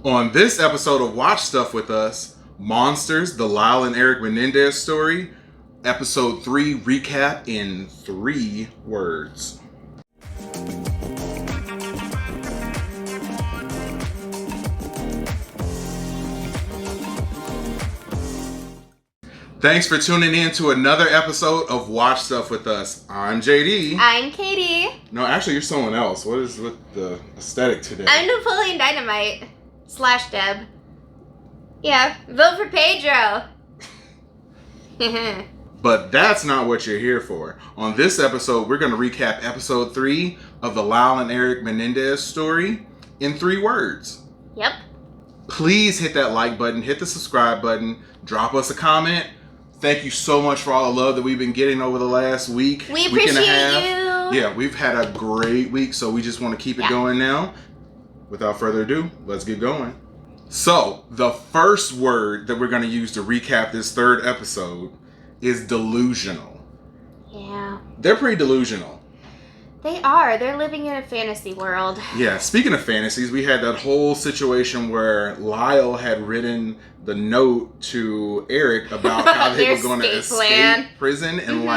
On this episode of Watch Stuff With Us, Monsters, the Lyle and Erik Menendez story, episode 3 recap in 3 words. Thanks for tuning in to another episode of Watch Stuff With Us. I'm JD. I'm Katie. No, actually, you're someone else. What is with the aesthetic today? I'm Napoleon Dynamite / Deb. Yeah, vote for Pedro. But that's not what you're here for. On this episode, we're going to recap episode 3 of the Lyle and Erik Menendez story in 3 words. Yep. Please hit that like button, hit the subscribe button, drop us a comment. Thank you so much for all the love that we've been getting over the last week. We appreciate week and a half. you. Yeah, we've had a great week, so we just want to keep it going now. Without further ado, let's get going. So, the first word that we're going to use to recap this 3rd episode is delusional. Yeah. They're pretty delusional. They are. They're living in a fantasy world. Yeah, speaking of fantasies, we had that whole situation where Lyle had written the note to Erik about how they were going to escape prison, and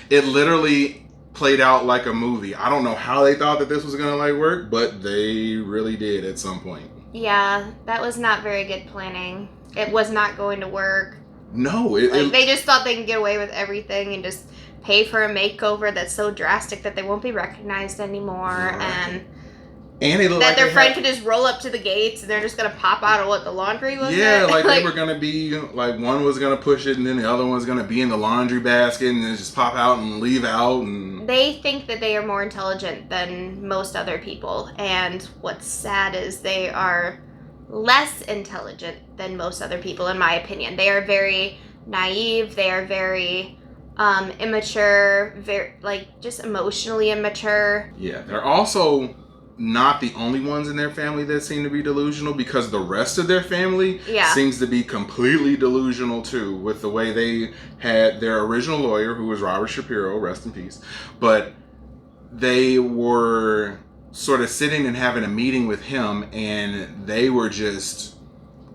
it literally played out like a movie. I don't know how they thought that this was going to work, but they really did at some point. Yeah, that was not very good planning. It was not going to work. No, they just thought they could get away with everything and just pay for a makeover that's so drastic that they won't be recognized anymore, right. and it looked that like their friend could just roll up to the gates and they're just gonna pop out of what the laundry was. Yeah, they were gonna be one was gonna push it and then the other one's gonna be in the laundry basket and then just pop out and leave out. And they think that they are more intelligent than most other people, and what's sad is they are less intelligent than most other people, in my opinion. They are very naive. They are very immature, very just emotionally immature. Yeah, they're also not the only ones in their family that seem to be delusional, because the rest of their family seems to be completely delusional too, with the way they had their original lawyer, who was Robert Shapiro, rest in peace, but they were sort of sitting and having a meeting with him, and they were just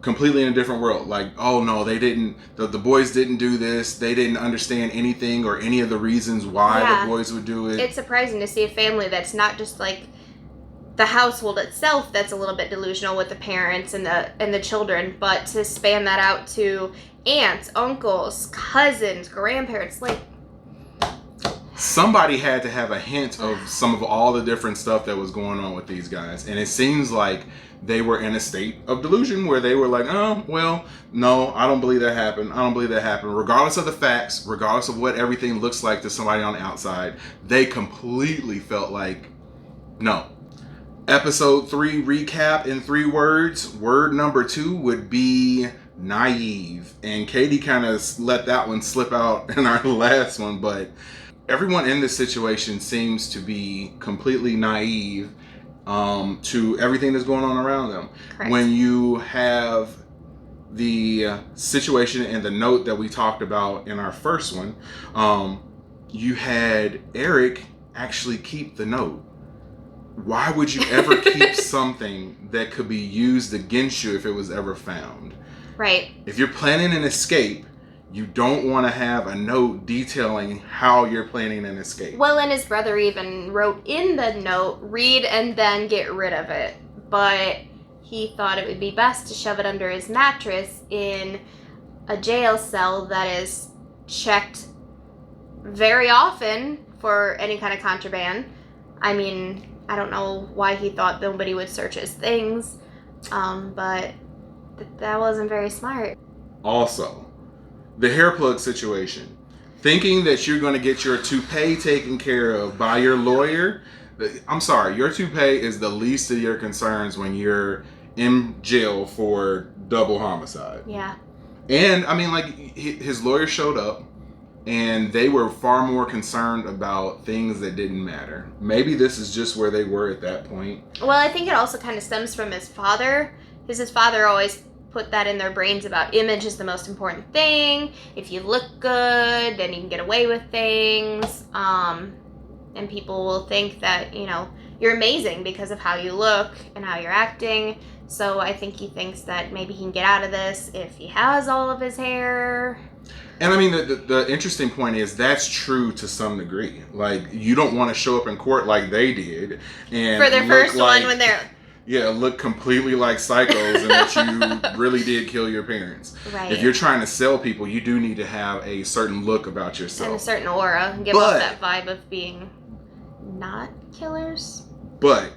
completely in a different world. Oh no, they didn't, the boys didn't do this, they didn't understand anything or any of the reasons why the boys would do it. It's surprising to see a family that's not just the household itself that's a little bit delusional with the parents and the children, but to span that out to aunts, uncles, cousins, grandparents. Somebody had to have a hint of some of all the different stuff that was going on with these guys, and it seems like they were in a state of delusion where they were oh, well, no, I don't believe that happened. I don't believe that happened. Regardless of the facts, regardless of what everything looks like to somebody on the outside, they completely felt no. Episode 3 recap in 3 words. Word number 2 would be naive. And Katie kind of let that one slip out in our last one, but everyone in this situation seems to be completely naive to everything that's going on around them. Correct. When you have the situation and the note that we talked about in our first one, you had Erik actually keep the note. Why would you ever keep something that could be used against you if it was ever found? Right. If you're planning an escape, you don't want to have a note detailing how you're planning an escape. Well, and his brother even wrote in the note, read and then get rid of it. But he thought it would be best to shove it under his mattress in a jail cell that is checked very often for any kind of contraband. I mean, I don't know why he thought nobody would search his things, but that wasn't very smart. Also, the hair plug situation. Thinking that you're going to get your toupee taken care of by your lawyer. I'm sorry, your toupee is the least of your concerns when you're in jail for double homicide. Yeah. And, I mean, his lawyer showed up, and they were far more concerned about things that didn't matter. Maybe this is just where they were at that point. Well, I think it also kind of stems from his father, because his father always put that in their brains about image is the most important thing. If you look good, then you can get away with things. And people will think that, you're amazing because of how you look and how you're acting. So I think he thinks that maybe he can get out of this if he has all of his hair. And I mean, the interesting point is that's true to some degree. Like, you don't want to show up in court like they did. And for their first one when they're... Yeah, look completely like psychos and that you really did kill your parents. Right. If you're trying to sell people, you do need to have a certain look about yourself. And a certain aura. And give off that vibe of being not killers. But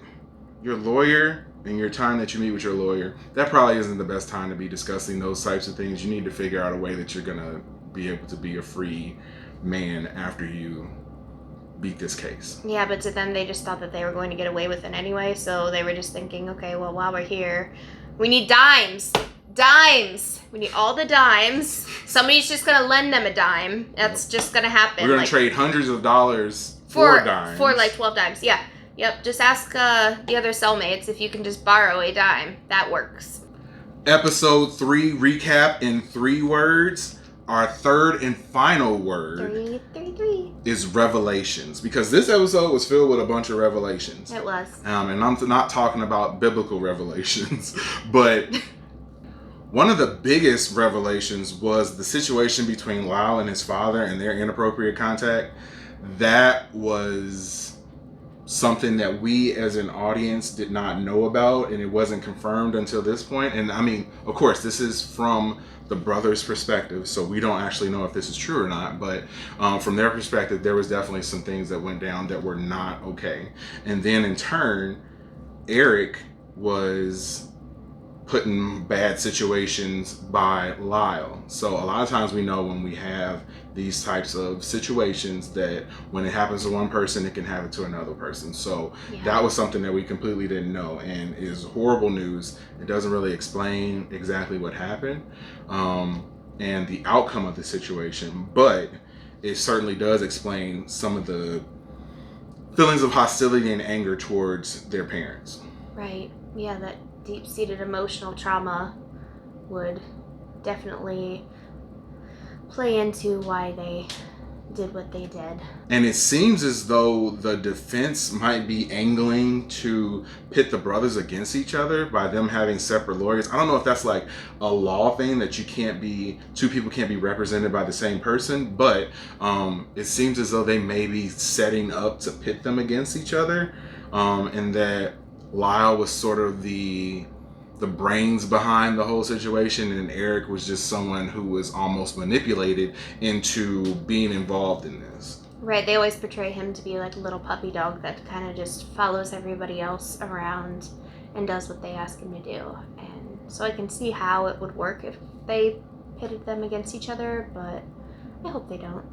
your lawyer and your time that you meet with your lawyer, that probably isn't the best time to be discussing those types of things. You need to figure out a way that you're going to be able to be a free man after you beat this case. Yeah, but to them, they just thought that they were going to get away with it anyway, so they were just thinking, okay, well, while we're here, we need dimes. Dimes! We need all the dimes. Somebody's just going to lend them a dime. That's just going to happen. We're going to trade hundreds of dollars for dimes. For like 12 dimes, yeah. Yep, just ask the other cellmates if you can just borrow a dime. That works. Episode 3 recap in 3 words. Our third and final word is revelations, because this episode was filled with a bunch of revelations. It was. And I'm not talking about biblical revelations, but one of the biggest revelations was the situation between Lyle and his father and their inappropriate contact. That was something that we as an audience did not know about, and it wasn't confirmed until this point. And I mean, of course, this is from the brother's perspective, so we don't actually know if this is true or not, but from their perspective, there was definitely some things that went down that were not okay. And then in turn, Erik was put in bad situations by Lyle. So a lot of times we know when we have these types of situations that when it happens to one person, it can happen to another person. So that was something that we completely didn't know, and is horrible news. It doesn't really explain exactly what happened and the outcome of the situation, but it certainly does explain some of the feelings of hostility and anger towards their parents. Right. Yeah, that deep-seated emotional trauma would definitely play into why they did what they did. And it seems as though the defense might be angling to pit the brothers against each other by them having separate lawyers. I don't know if that's like a law thing that two people can't be represented by the same person, but it seems as though they may be setting up to pit them against each other, and that Lyle was sort of the brains behind the whole situation, and Erik was just someone who was almost manipulated into being involved in this. Right, they always portray him to be like a little puppy dog that kind of just follows everybody else around and does what they ask him to do. And so I can see how it would work if they pitted them against each other, but I hope they don't.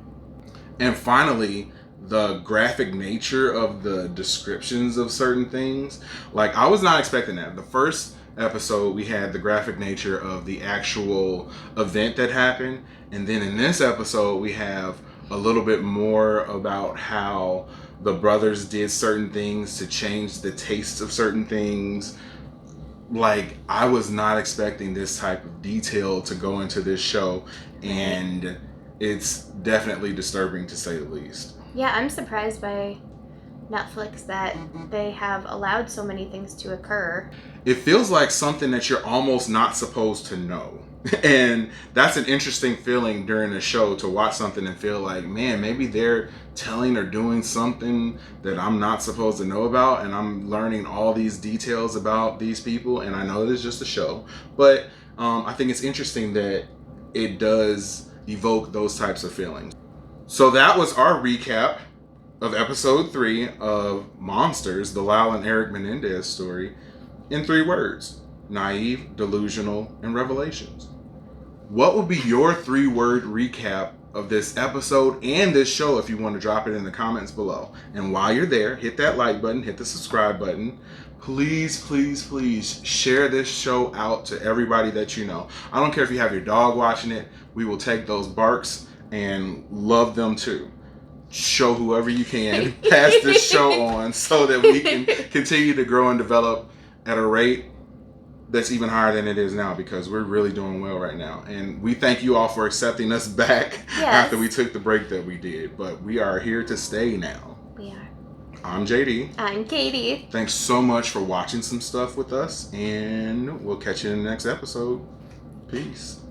And finally, the graphic nature of the descriptions of certain things. Like, I was not expecting that. The first episode, we had the graphic nature of the actual event that happened, and then in this episode we have a little bit more about how the brothers did certain things to change the taste of certain things. Like, I was not expecting this type of detail to go into this show, and it's definitely disturbing to say the least. Yeah, I'm surprised by Netflix that they have allowed so many things to occur. It feels like something that you're almost not supposed to know. And that's an interesting feeling during a show, to watch something and feel like, man, maybe they're telling or doing something that I'm not supposed to know about, and I'm learning all these details about these people, and I know it's just a show. But I think it's interesting that it does evoke those types of feelings. So that was our recap of episode 3 of Monsters, the Lyle and Erik Menendez story, in 3 words: naive, delusional, and revelations. What would be your 3-word recap of this episode and this show if you want to drop it in the comments below? And while you're there, hit that like button, hit the subscribe button. Please, please, please share this show out to everybody that you know. I don't care if you have your dog watching it. We will take those barks and love them too. Show whoever you can, pass this show on so that we can continue to grow and develop at a rate that's even higher than it is now, because we're really doing well right now. And we thank you all for accepting us back after we took the break that we did. But we are here to stay now. We are. I'm JD. I'm Katie. Thanks so much for watching some stuff with us, and we'll catch you in the next episode. Peace.